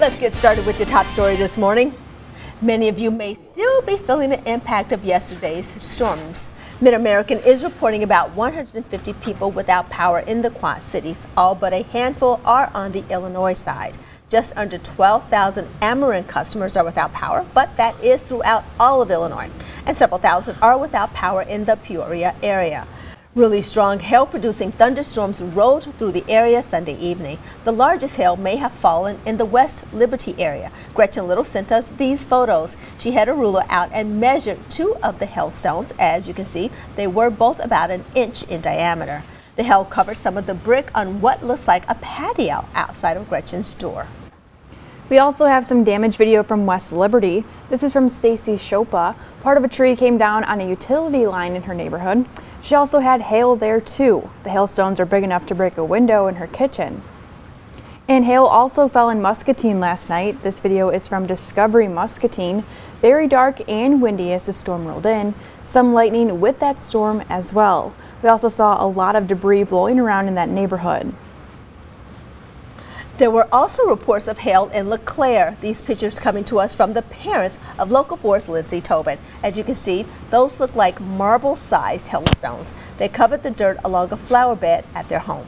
Let's get started with your top story this morning. Many of you may still be feeling the impact of yesterday's storms. Mid-American is reporting about 150 people without power in the Quad Cities. All but a handful are on the Illinois side. Just under 12,000 Ameren customers are without power, but that is throughout all of Illinois. And several thousand are without power in the Peoria area. Really strong hail-producing thunderstorms rolled through the area Sunday evening. The largest hail may have fallen in the West Liberty area. Gretchen Little sent us these photos. She had a ruler out and measured two of the hailstones. As you can see, they were both about an inch in diameter. The hail covered some of the brick on what looks like a patio outside of Gretchen's door. We also have some damage video from West Liberty. This is from Stacy Chopa. Part of a tree came down on a utility line in her neighborhood. She also had hail there too. The hailstones are big enough to break a window in her kitchen. And hail also fell in Muscatine last night. This video is from Discovery Muscatine. Very dark and windy as the storm rolled in. Some lightning with that storm as well. We also saw a lot of debris blowing around in that neighborhood. There were also reports of hail in LeClaire. These pictures coming to us from the parents of Local 4's Lindsay Tobin. As you can see, those look like marble-sized hailstones. They covered the dirt along a flower bed at their home.